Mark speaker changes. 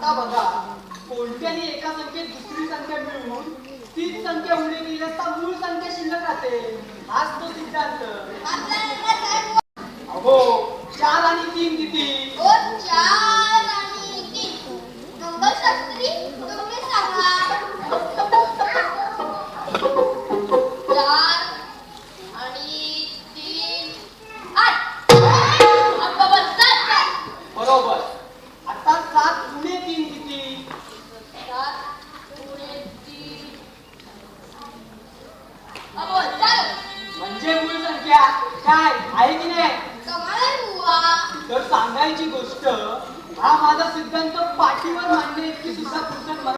Speaker 1: आता बघा कोणत्याही एका संख्येत दुसरी संख्या मिळवून तीच संख्या उडी गेल्यास तर मूळ संख्या शिल्लक राहते. हाच तो सिद्धांत. अहो 4 आणि 3 किती?
Speaker 2: 4 आणि 3 अंकशास्त्री तुम्ही सांगा. 4 आणि 3 8 बरोबर.